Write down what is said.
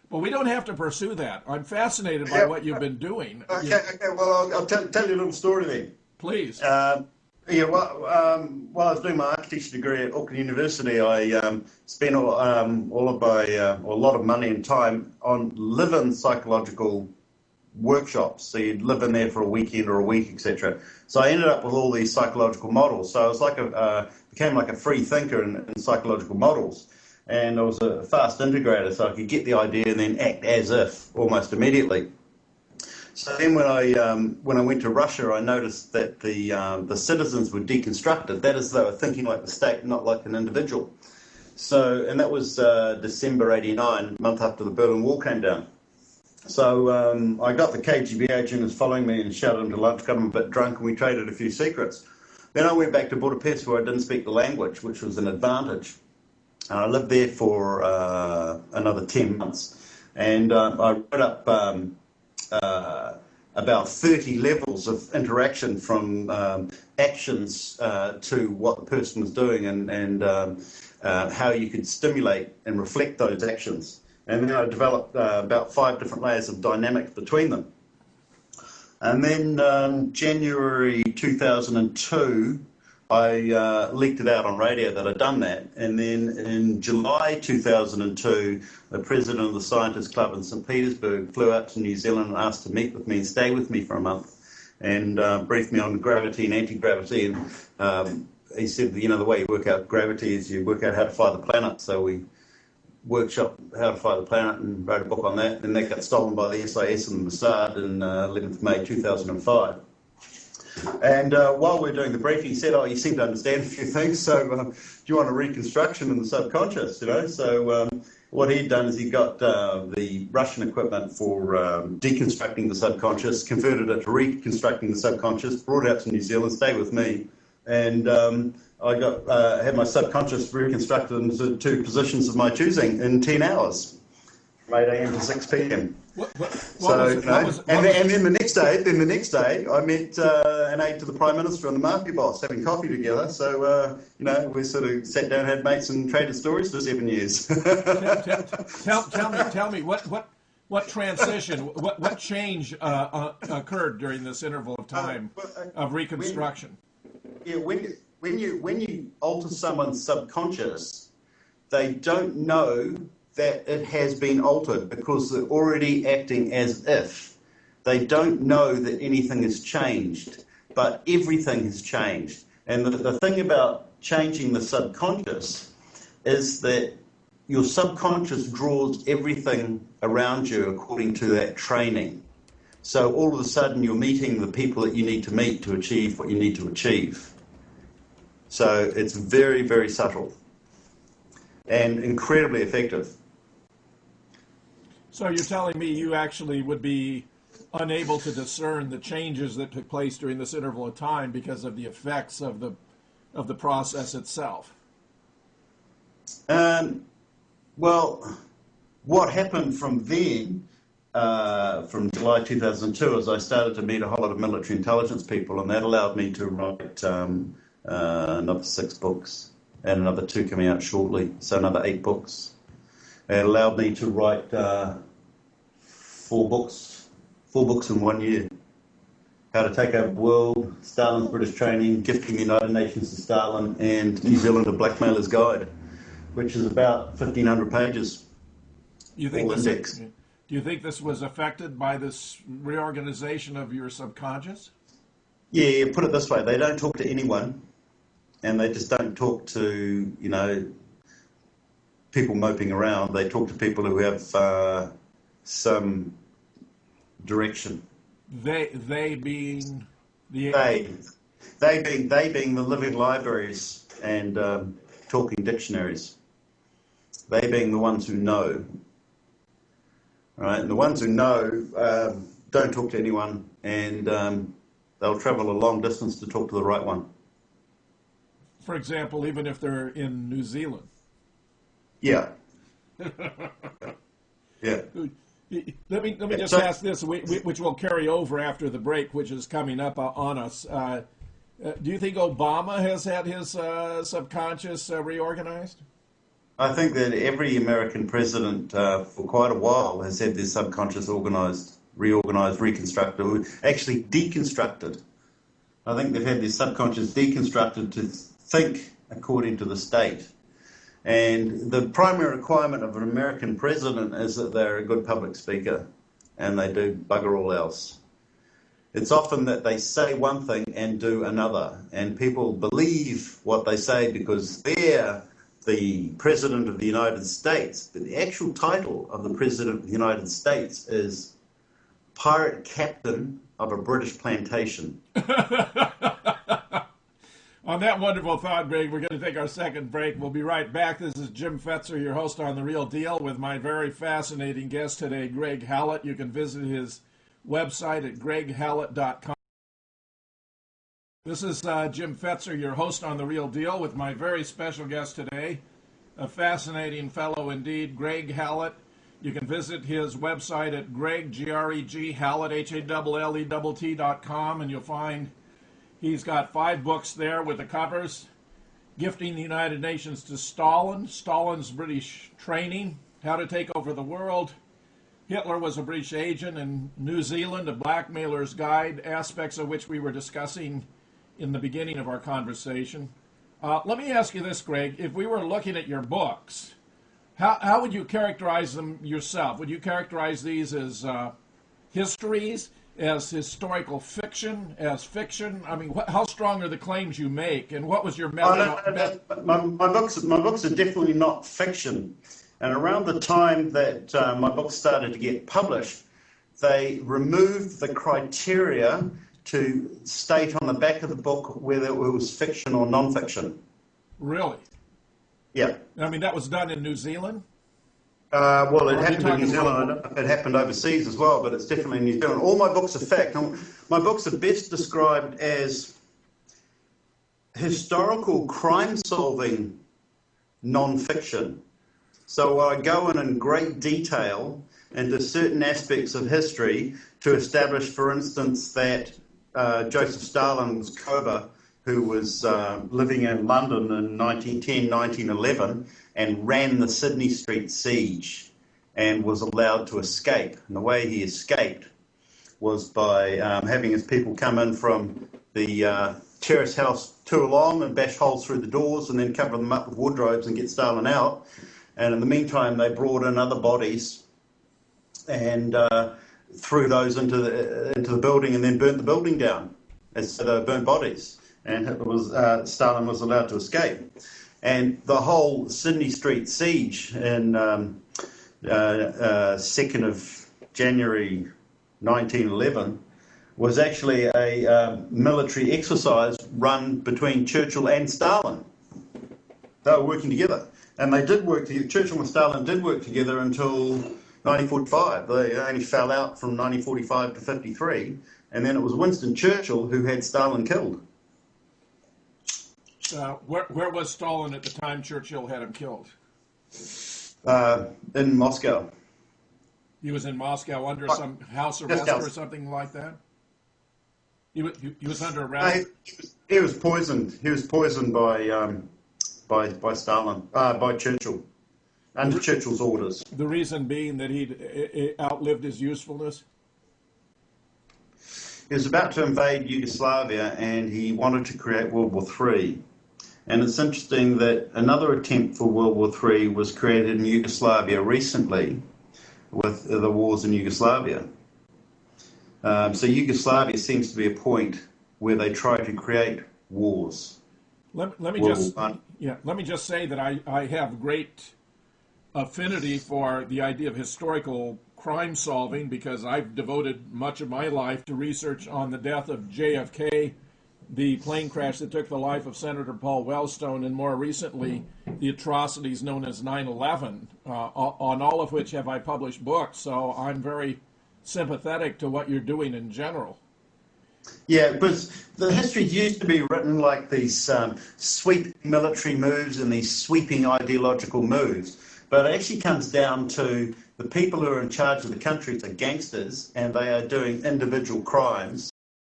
Well, we don't have to pursue that. I'm fascinated by what you've been doing. Okay. Well, I'll tell you a little story then. Please. While I was doing my architecture degree at Auckland University, I spent a lot of money and time on live-in psychological workshops. So you'd live in there for a weekend or a week, etc. So I ended up with all these psychological models. So I was became like a free thinker in psychological models. And I was a fast integrator, so I could get the idea and then act as if almost immediately. So then when I went to Russia, I noticed that the citizens were deconstructed. That is, they were thinking like the state, not like an individual. So, and that was December '89, a month after the Berlin Wall came down. So I got the KGB agent was following me and shouted him to lunch, got him a bit drunk, and we traded a few secrets. Then I went back to Budapest where I didn't speak the language, which was an advantage. I lived there for another 10 months, and I wrote up about 30 levels of interaction from actions to what the person was doing and how you could stimulate and reflect those actions. And then I developed about 5 different layers of dynamics between them. And then January 2002, I leaked it out on radio that I'd done that. And then in July 2002, the president of the Scientist Club in St. Petersburg flew out to New Zealand and asked to meet with me and stay with me for a month and briefed me on gravity and anti-gravity. And he said, you know, the way you work out gravity is you work out how to fly the planet. So we workshopped how to fly the planet and wrote a book on that. And that got stolen by the SAS and the Mossad in 11th May 2005. And while we were doing the briefing, he said, "Oh, you seem to understand a few things. So, do you want a reconstruction in the subconscious?" You know. So, what he'd done is he got the Russian equipment for deconstructing the subconscious, converted it to reconstructing the subconscious, brought it out to New Zealand, stayed with me, and I had my subconscious reconstructed into 2 positions of my choosing in 10 hours, from 8 a.m. to 6 p.m. And then the next day, I met an aide to the Prime Minister and the mafia boss having coffee together. So, we sort of sat down, had mates, and traded stories for 7 years. Tell me, what transition, what change occurred during this interval of time of reconstruction? When you alter someone's subconscious, they don't know that it has been altered because they're already acting as if. They don't know that anything has changed, but everything has changed. And the thing about changing the subconscious is that your subconscious draws everything around you according to that training. So all of a sudden you're meeting the people that you need to meet to achieve what you need to achieve. So it's very, very subtle and incredibly effective. So you're telling me you actually would be unable to discern the changes that took place during this interval of time because of the effects of the process itself? Well, what happened from then, from July 2002, is I started to meet a whole lot of military intelligence people, and that allowed me to write another 6 books, and another 2 coming out shortly, so another 8 books. It allowed me to write 4 books in 1 year. How to Take Over the World, Stalin's British Training, Gifting the United Nations to Stalin, and New Zealand A Blackmailer's Guide, which is about 1,500 pages. Do you think this was affected by this reorganization of your subconscious? Yeah, put it this way, they don't talk to anyone, and they just don't talk to, people moping around. They talk to people who have some direction. They being the they being the living libraries and talking dictionaries. They being the ones who know. Right, and the ones who know don't talk to anyone, and they'll travel a long distance to talk to the right one. For example, even if they're in New Zealand. Yeah. Yeah. Let me just ask this, which will carry over after the break, which is coming up on us. Do you think Obama has had his subconscious reorganized? I think that every American president for quite a while has had their subconscious organized, reorganized, reconstructed, or actually deconstructed. I think they've had their subconscious deconstructed to think according to the state. And the primary requirement of an American president is that they're a good public speaker and they do bugger all else. It's often that they say one thing and do another, and people believe what they say because they're the President of the United States. But the actual title of the President of the United States is Pirate Captain of a British Plantation. On that wonderful thought, Greg, we're going to take our second break. We'll be right back. This is Jim Fetzer, your host on The Real Deal, with my very fascinating guest today, Greg Hallett. You can visit his website at greghallett.com. This is Jim Fetzer, your host on The Real Deal, with my very special guest today, a fascinating fellow indeed, Greg Hallett. You can visit his website at Greg, Hallett, HALLETT.com, and you'll find he's got 5 books there with the covers: Gifting the United Nations to Stalin, Stalin's British Training, How to Take Over the World, Hitler Was a British Agent in New Zealand, A Blackmailer's Guide, aspects of which we were discussing in the beginning of our conversation. Let me ask you this, Greg. If we were looking at your books, how would you characterize them yourself? Would you characterize these as histories, as historical fiction, as fiction? I mean, how strong are the claims you make, and what was your method? My books are definitely not fiction. And around the time that my books started to get published, they removed the criteria to state on the back of the book whether it was fiction or non-fiction. Really? Yeah. I mean, that was done in New Zealand? Well, it happened in New Zealand. It happened overseas as well, but it's definitely in New Zealand. All my books are fact. My books are best described as historical crime-solving non-fiction. So I go in great detail into certain aspects of history to establish, for instance, that Joseph Stalin was covert, who was living in London in 1910, 1911, and ran the Sydney Street siege and was allowed to escape. And the way he escaped was by having his people come in from the terrace house Tuolong and bash holes through the doors and then cover them up with wardrobes and get Stalin out. And in the meantime, they brought in other bodies and threw those into the building and then burnt the building down as they were burnt bodies. And Stalin was allowed to escape. And the whole Sydney Street siege in 2nd of January 1911 was actually a military exercise run between Churchill and Stalin. They were working together. And they did work together. Churchill and Stalin did work together until 1945. They only fell out from 1945 to 53. And then it was Winston Churchill who had Stalin killed. Where was Stalin at the time Churchill had him killed? In Moscow. He was in Moscow under some house arrest or something like that? He was under arrest? He was poisoned. He was poisoned by Stalin, by Churchill, under Churchill's orders. The reason being that he'd outlived his usefulness? He was about to invade Yugoslavia and he wanted to create World War III. And it's interesting that another attempt for World War III was created in Yugoslavia recently with the wars in Yugoslavia. So Yugoslavia seems to be a point where they try to create wars. Let me just say that I have great affinity for the idea of historical crime solving because I've devoted much of my life to research on the death of JFK, the plane crash that took the life of Senator Paul Wellstone, and more recently the atrocities known as 9/11, on all of which have I published books. So I'm very sympathetic to what you're doing in general. Yeah, because the history used to be written like these sweeping military moves and these sweeping ideological moves. But it actually comes down to the people who are in charge of the country are gangsters and they are doing individual crimes